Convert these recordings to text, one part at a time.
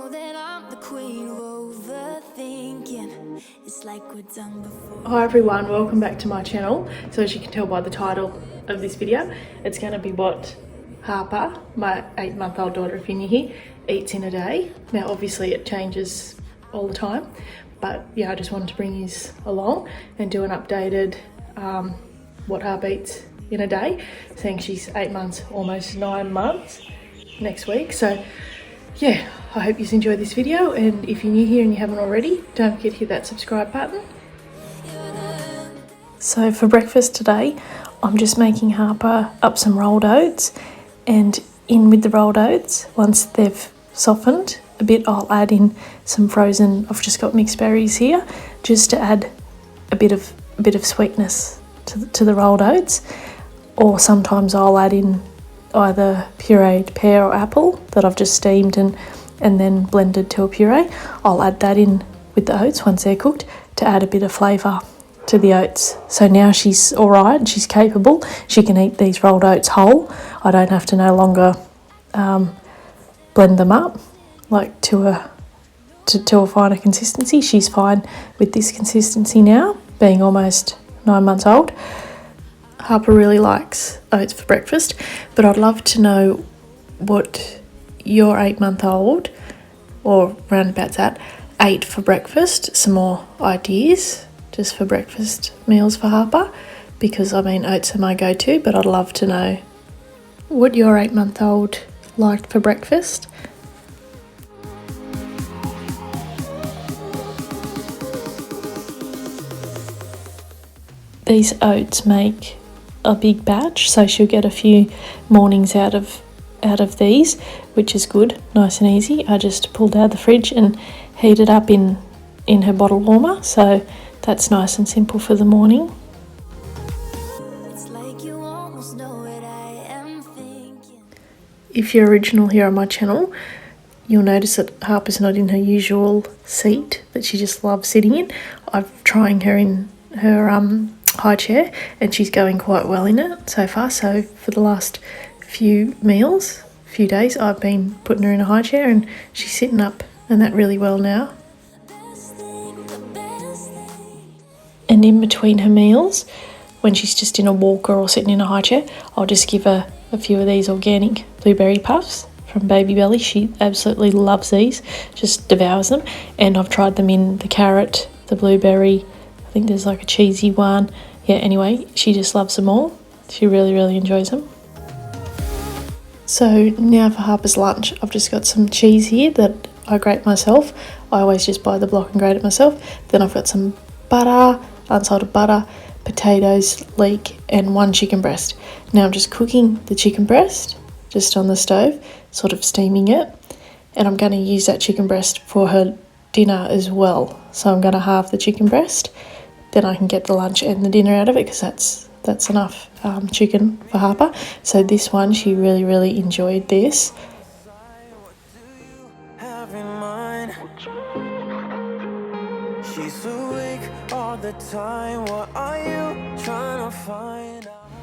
know that I'm the queen of overthinking. It's like we're done before. Hi everyone, welcome back to my channel. So as you can tell by the title of this video, it's going to be what Harper, my 8-month-old daughter if you're new here, eats in a day. Now obviously it changes all the time, but yeah, I just wanted to bring you along and do an updated what Harper eats in a day, seeing she's 8 months, almost 9 months next week. So yeah, I hope you enjoy this video, and if you're new here and you haven't already, don't forget to hit that subscribe button. So for breakfast today, I'm just making Harper up some rolled oats, and in with the rolled oats, once they've softened a bit, I'll add in some frozen, I've just got mixed berries here, just to add a bit of sweetness to the rolled oats. Or sometimes I'll add in either pureed pear or apple that I've just steamed and then blended to a puree. I'll add that in with the oats once they're cooked to add a bit of flavour to the oats. So now she's alright, she's capable, she can eat these rolled oats whole. I don't have to no longer blend them up like to a finer consistency. She's fine with this consistency now, being almost 9 months old. Harper really likes oats for breakfast, but I'd love to know what your 8-month-old, or roundabouts at, ate for breakfast. Some more ideas just for breakfast meals for Harper, because I mean oats are my go-to, but I'd love to know what your 8-month-old liked for breakfast. These oats make a big batch, so she'll get a few mornings out of these, which is good, nice and easy. I just pulled out of the fridge and heated up in her bottle warmer, so that's nice and simple for the morning. It's like you almost know what I am thinking. If you're original here on my channel, you'll notice that Harper's not in her usual seat that she just loves sitting in. I'm trying her in her high chair, and she's going quite well in it so far. So for the last few days, I've been putting her in a high chair and she's sitting up and that really well now. And in between her meals, when she's just in a walker or sitting in a high chair, I'll just give her a few of these organic blueberry puffs from Baby Belly. She absolutely loves these, just devours them. And I've tried them in the carrot, the blueberry, I think there's like a cheesy one. Yeah, anyway, she just loves them all. She really, really enjoys them. So now for Harper's lunch, I've just got some cheese here that I grate myself. I always just buy the block and grate it myself. Then I've got some butter, unsalted butter, potatoes, leek, and 1 chicken breast. Now I'm just cooking the chicken breast just on the stove, sort of steaming it. And I'm going to use that chicken breast for her dinner as well. So I'm going to halve the chicken breast. Then I can get the lunch and the dinner out of it, because that's enough chicken for Harper. So this one, she really, really enjoyed this.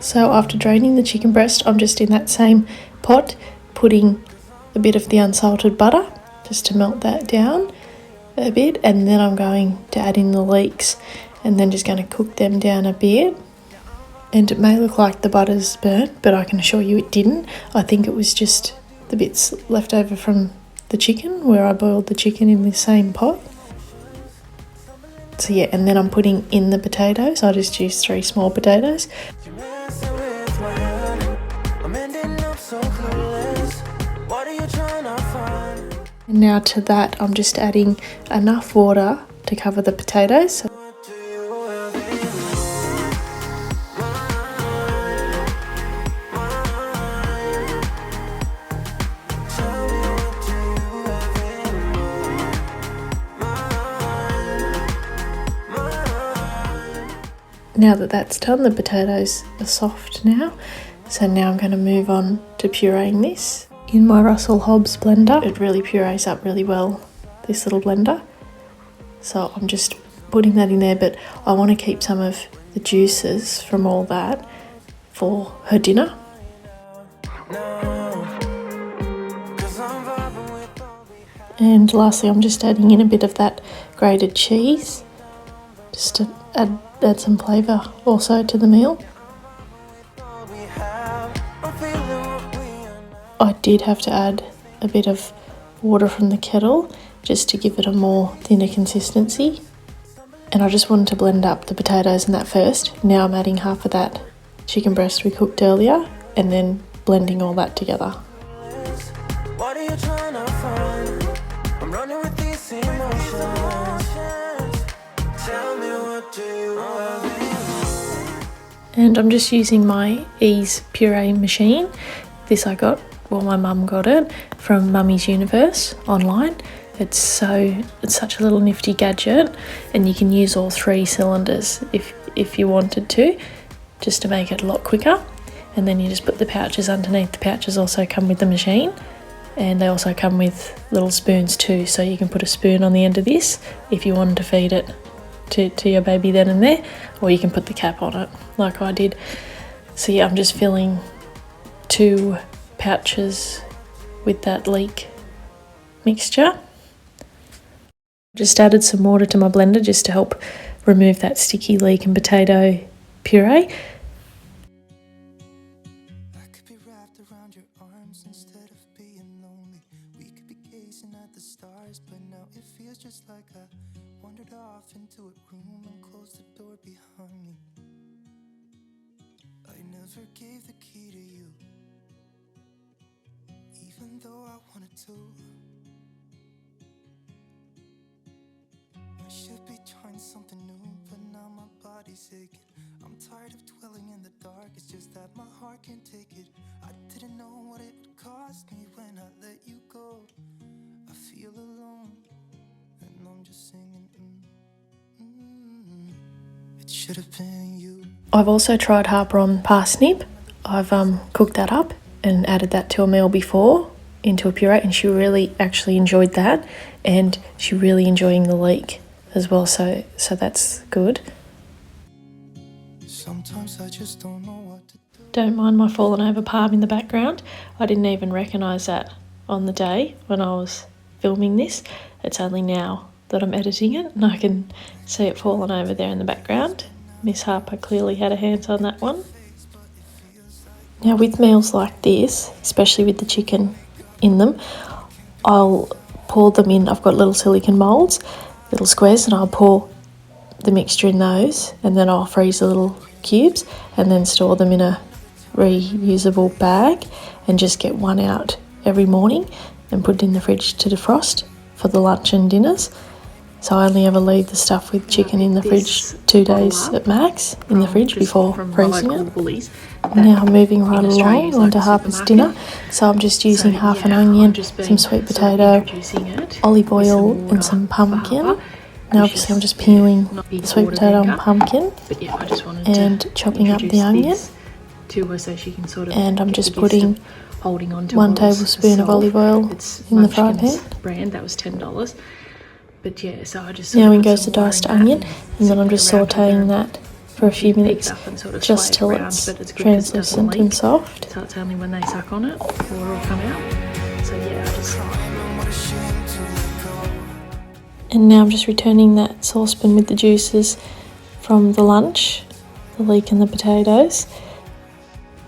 So after draining the chicken breast, I'm just in that same pot putting a bit of the unsalted butter just to melt that down a bit, and then I'm going to add in the leeks and then just going to cook them down a bit. And it may look like the butter's burnt, but I can assure you it didn't. I think it was just the bits left over from the chicken where I boiled the chicken in the same pot. So yeah, and then I'm putting in the potatoes. I just used 3 small potatoes. And now to that, I'm just adding enough water to cover the potatoes. Now that that's done, the potatoes are soft now. So now I'm going to move on to pureeing this in my Russell Hobbs blender. It really purees up really well, this little blender. So I'm just putting that in there, but I want to keep some of the juices from all that for her dinner. And lastly, I'm just adding in a bit of that grated cheese, just to add some flavour also to the meal. I did have to add a bit of water from the kettle just to give it a more thinner consistency. And I just wanted to blend up the potatoes in that first. Now I'm adding half of that chicken breast we cooked earlier and then blending all that together. What are you trying to find? I'm running with these emotions. Tell me, what do you want? And I'm just using my Ease puree machine. This I got, well, my mum got it from Mummy's Universe online. It's such a little nifty gadget, and you can use all 3 cylinders if you wanted to, just to make it a lot quicker. And then you just put the pouches underneath. The pouches also come with the machine, and they also come with little spoons too, so you can put a spoon on the end of this if you wanted to feed it to your baby then and there, or you can put the cap on it like I did. So yeah, I'm just filling 2 pouches with that leek mixture. Just added some water to my blender just to help remove that sticky leek and potato puree. I could be wrapped around your arms instead of being lonely. We could be gazing at the stars, but now it feels just like I wandered off into a room and closed the door behind me. I never gave the key to you, even though I wanted to. I should be trying something new, but now my body's aching. I'm tired of dwelling in the dark, it's just that my heart can't take it. I didn't know what it would cost me when I let you go. I feel alone, and I'm just singing, It should have been you. I've also tried Harper on parsnip. I've cooked that up and added that to a meal before into a puree, and she really actually enjoyed that, and she really enjoying the leek as well, so that's good. Sometimes I just don't know what to do. Don't mind my fallen over palm in the background. I didn't even recognise that on the day when I was filming this. It's only now that I'm editing it and I can see it fallen over there in the background. Miss Harper clearly had her hands on that one. Now with meals like this, especially with the chicken in them, I'll pour them in. I've got little silicone moulds, little squares, and I'll pour the mixture in those, and then I'll freeze the little cubes and then store them in a reusable bag and just get one out every morning and put it in the fridge to defrost for the lunch and dinners. So I only ever leave the stuff with chicken in the fridge 2 days at max in the fridge before freezing it. Now moving right along onto Harper's dinner. So I'm just using half an onion, some sweet potato, olive oil and some pumpkin. Now obviously I'm just peeling the sweet potato and pumpkin and chopping up the onion. And I'm just putting 1 tablespoon of olive oil in the fry pan. Brand that was $10. But yeah, so I just now in goes the diced onion, and then I'm just sauteing that for a few minutes, just till it's translucent and soft. So it's only when they suck on it the water will come out. So yeah, I just And now I'm just returning that saucepan with the juices from the lunch, the leek and the potatoes.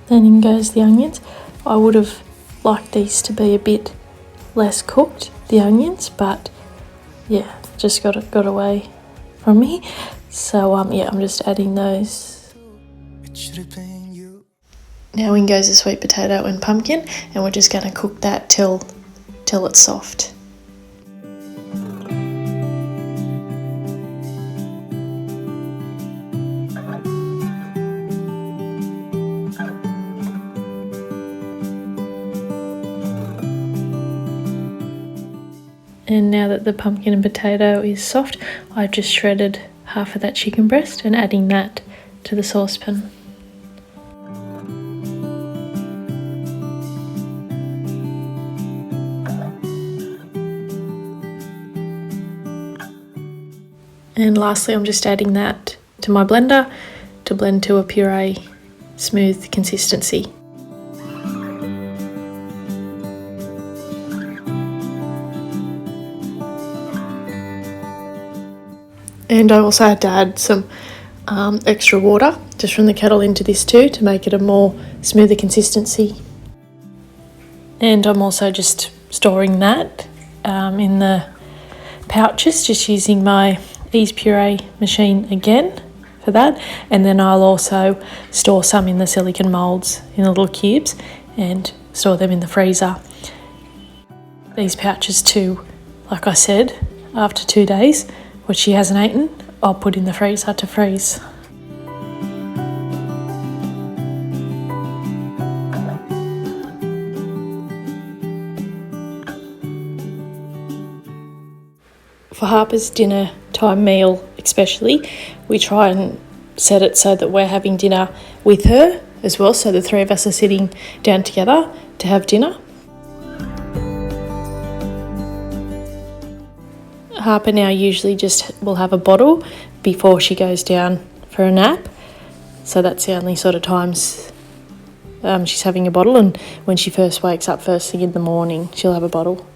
Then in goes the onions. I would have liked these to be a bit less cooked, the onions, but yeah, just got away from me. So yeah, I'm just adding those. It should have been you. Now in goes the sweet potato and pumpkin, and we're just going to cook that till it's soft. And now that the pumpkin and potato is soft, I've just shredded half of that chicken breast and adding that to the saucepan. And lastly, I'm just adding that to my blender to blend to a puree smooth consistency. And I also had to add some extra water just from the kettle into this too to make it a more smoother consistency. And I'm also just storing that in the pouches, just using my Ease Puree machine again for that. And then I'll also store some in the silicone moulds in the little cubes and store them in the freezer. These pouches too, like I said, after 2 days, what she hasn't eaten, I'll put in the freezer to freeze. For Harper's dinner time meal especially, we try and set it so that we're having dinner with her as well, so the three of us are sitting down together to have dinner. Harper now usually just will have a bottle before she goes down for a nap, so that's the only sort of times she's having a bottle, and when she first wakes up first thing in the morning she'll have a bottle.